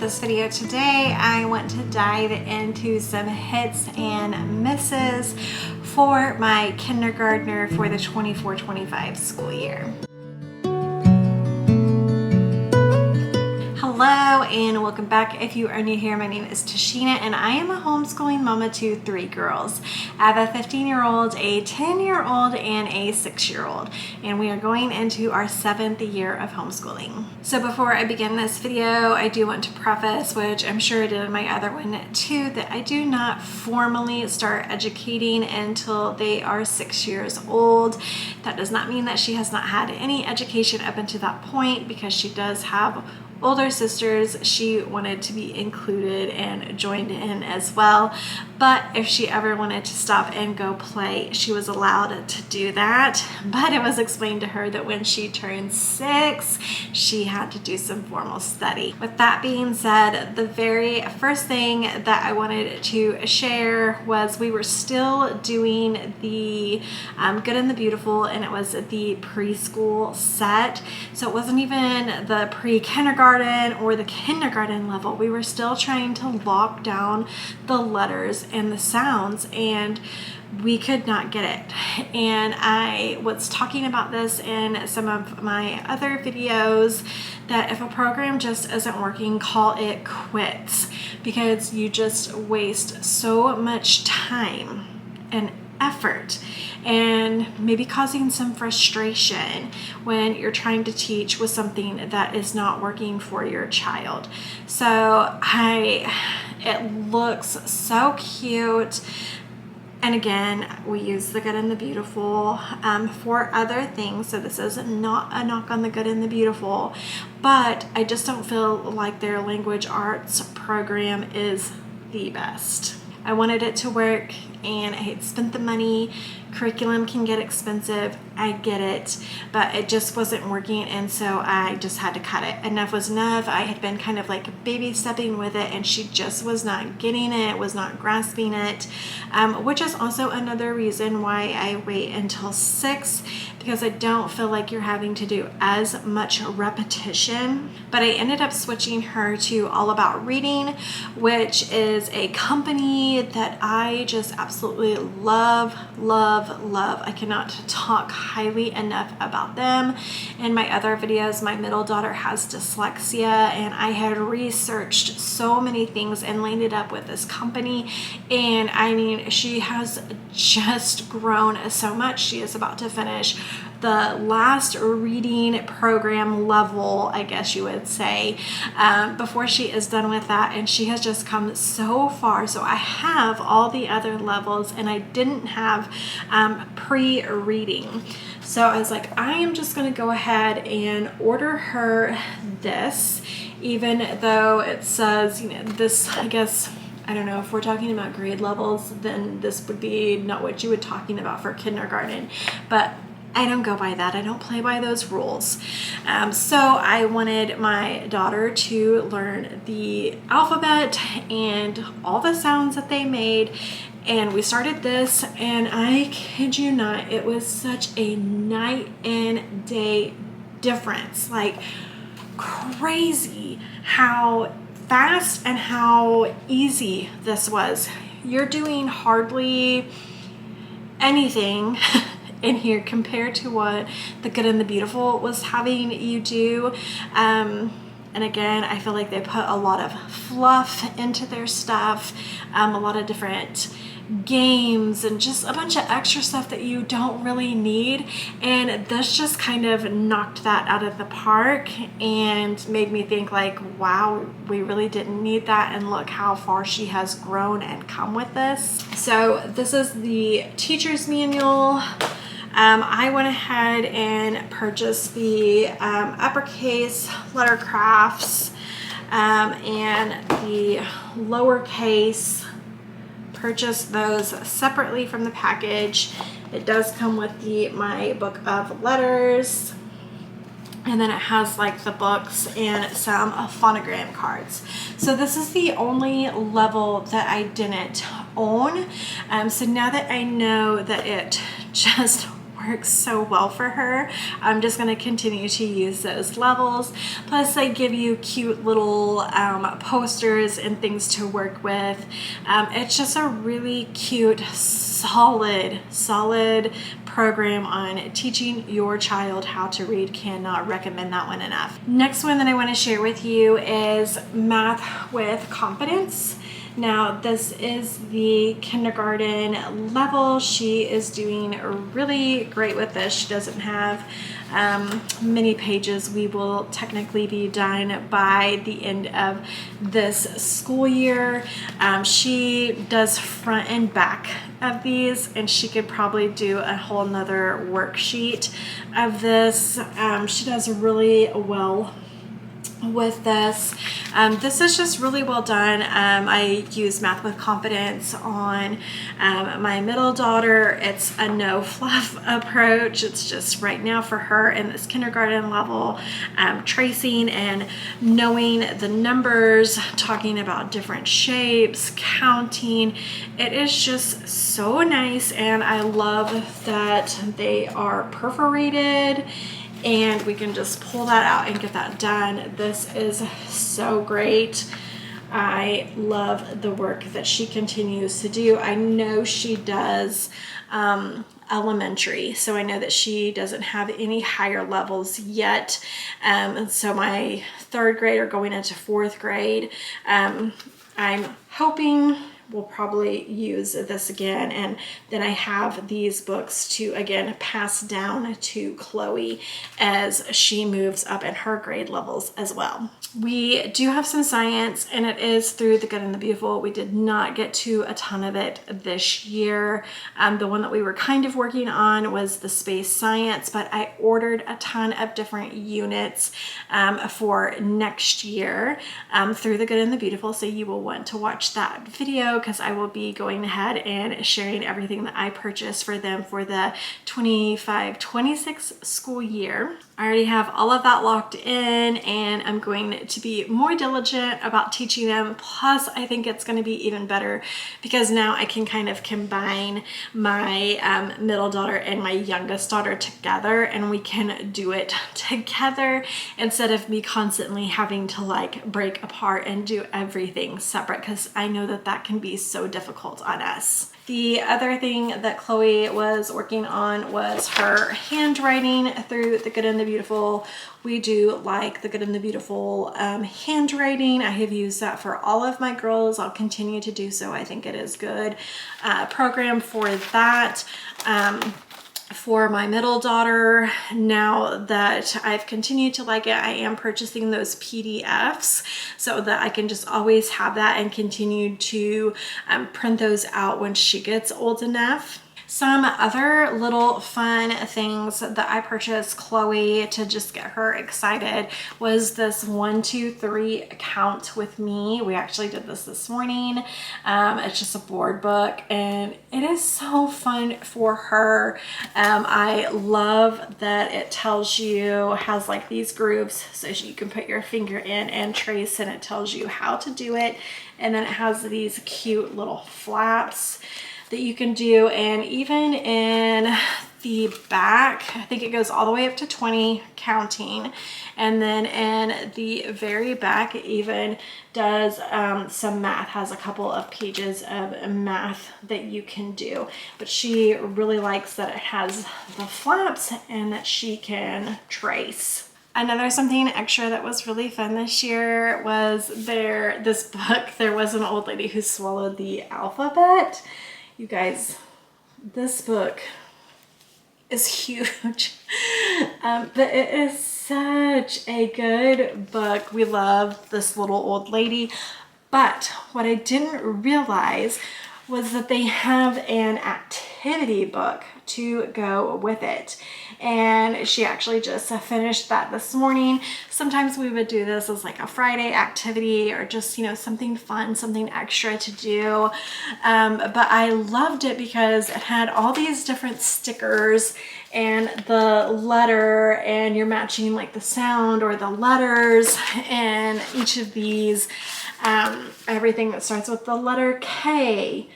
this video today, I want to dive into some hits and misses for my kindergartner for the 24-25 school year. Hello and welcome back. If you are new here, my name is Tashina and I am a homeschooling mama to 3 girls. I have a 15-year-old, a 10-year-old, and a 6-year-old, and we are going into our 7th year of homeschooling. So before I begin this video, I do want to preface, which I'm sure I did in my other one too, that I do not formally start educating until they are 6 years old. That does not mean that she has not had any education up until that point, because she does have older sisters she wanted to be included and joined in as well. But if she ever wanted to stop and go play, she was allowed to do that. But it was explained to her that when she turned 6, she had to do some formal study. With that being said, the very first thing that I wanted to share was we were still doing the Good and the Beautiful, and it was the preschool set. So it wasn't even the pre-kindergarten or the kindergarten level. We were still trying to lock down the letters and the sounds, and we could not get it. And I was talking about this in some of my other videos, that if a program just isn't working, call it quits, because you just waste so much time and effort and maybe causing some frustration when you're trying to teach with something that is not working for your child. So it looks so cute. And again, we use the Good and the Beautiful for other things. So this is not a knock on the Good and the Beautiful, but I just don't feel like their language arts program is the best. I wanted it to work and I had spent the money. Curriculum can get expensive, I get it, but it just wasn't working, and so I just had to cut it. Enough was enough. I had been kind of like baby stepping with it, and she just was not getting it, was not grasping it, which is also another reason why I wait until 6, because I don't feel like you're having to do as much repetition. But I ended up switching her to All About Reading, which is a company that I just absolutely love. I cannot talk highly enough about them. In my other videos, my middle daughter has dyslexia, and I had researched so many things and landed up with this company. And I mean, she has just grown so much. She is about to finish the last reading program level, I guess you would say, before she is done with that, and she has just come so far. So I have all the other levels, and I didn't have pre-reading. So I was like, I am just going to go ahead and order her this, even though it says, you know, this, I guess, I don't know, if we're talking about grade levels, then this would be not what you would talking about for kindergarten. But I don't go by that. I don't play by those rules. So I wanted my daughter to learn the alphabet and all the sounds that they made. And we started this, and I kid you not, it was such a night and day difference. Like, crazy how fast and how easy this was. You're doing hardly anything in here compared to what the Good and the Beautiful was having you do. And again, I feel like they put a lot of fluff into their stuff, a lot of different games and just a bunch of extra stuff that you don't really need, and this just kind of knocked that out of the park and made me think like, wow, we really didn't need that, and look how far she has grown and come with this. So this is the teacher's manual. I went ahead and purchased the uppercase letter crafts and the lowercase. Purchased those separately from the package. It does come with my book of letters, and then it has like the books and some phonogram cards. So this is the only level that I didn't own. So now that I know that it just works so well for her. I'm just going to continue to use those levels. Plus they give you cute little posters and things to work with. It's just a really cute, solid program on teaching your child how to read. Cannot recommend that one enough. Next one that I want to share with you is Math with Confidence. Now this is the kindergarten level. She is doing really great with this. She doesn't have many pages. We will technically be done by the end of this school year. She does front and back of these, and she could probably do a whole nother worksheet of this. She does really well with this. This is just really well done. I use Math with Confidence on my middle daughter. It's a no fluff approach. It's just right now for her in this kindergarten level, tracing and knowing the numbers, talking about different shapes, counting. It is just so nice, and I love that they are perforated and we can just pull that out and get that done. This is so great. I love the work that she continues to do. I know she does elementary, so I know that she doesn't have any higher levels yet. And so my third grader going into fourth grade, I'm hoping we'll probably use this again, and then I have these books to again pass down to Chloe as she moves up in her grade levels as well. We do have some science, and it is through The Good and the Beautiful. We did not get to a ton of it this year. The one that we were kind of working on was the space science, but I ordered a ton of different units for next year through The Good and the Beautiful, so you will want to watch that video because I will be going ahead and sharing everything that I purchased for them for the 25-26 school year. I already have all of that locked in, and I'm going to be more diligent about teaching them. Plus, I think it's going to be even better because now I can kind of combine my middle daughter and my youngest daughter together, and we can do it together instead of me constantly having to like break apart and do everything separate, because I know that that can be so difficult on us. The other thing that Chloe was working on was her handwriting through The Good and the Beautiful. We do like The Good and the Beautiful handwriting. I have used that for all of my girls. I'll continue to do so. I think it is good program for that. For my middle daughter, now that I've continued to like it, I am purchasing those PDFs so that I can just always have that and continue to print those out when she gets old enough. Some other little fun things that I purchased Chloe to just get her excited was this 1, 2, 3 count with me. We actually did this morning. It's just a board book, and it is so fun for her. I love that it tells you, has like these grooves so you can put your finger in and trace, and it tells you how to do it. And then it has these cute little flaps that you can do, and even in the back, I think it goes all the way up to 20 counting, and then in the very back it even does some math, has a couple of pages of math that you can do. But she really likes that it has the flaps and that she can trace. Another something extra that was really fun this year was this book. There was an old lady who swallowed the alphabet. You guys, this book is huge, but it is such a good book. We love this little old lady, but what I didn't realize was that they have an activity book to go with it. And she actually just finished that this morning. Sometimes we would do this as like a Friday activity or just, you know, something fun, something extra to do. But I loved it because it had all these different stickers and the letter, and you're matching like the sound or the letters in each of these. Everything that starts with the letter K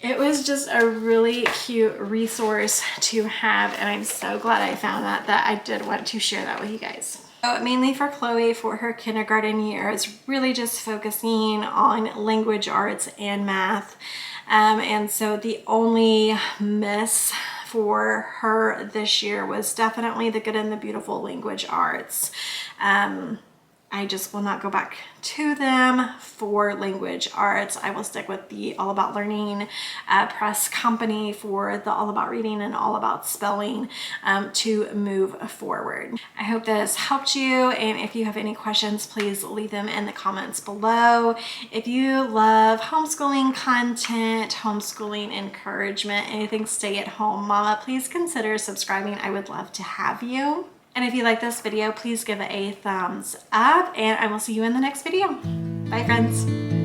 It was just a really cute resource to have, and I'm so glad I found that I did want to share that with you guys. So mainly for Chloe for her kindergarten year, it's really just focusing on language arts and math. And so the only miss for her this year was definitely the Good and the Beautiful language arts. I just will not go back to them for language arts. I will stick with the All About Learning press company for the All About Reading and All About Spelling to move forward. I hope this helped you, and if you have any questions, please leave them in the comments below. If you love homeschooling content, homeschooling encouragement, anything stay at home mama, please consider subscribing. I would love to have you. And if you like this video, please give it a thumbs up, and I will see you in the next video. Bye, friends.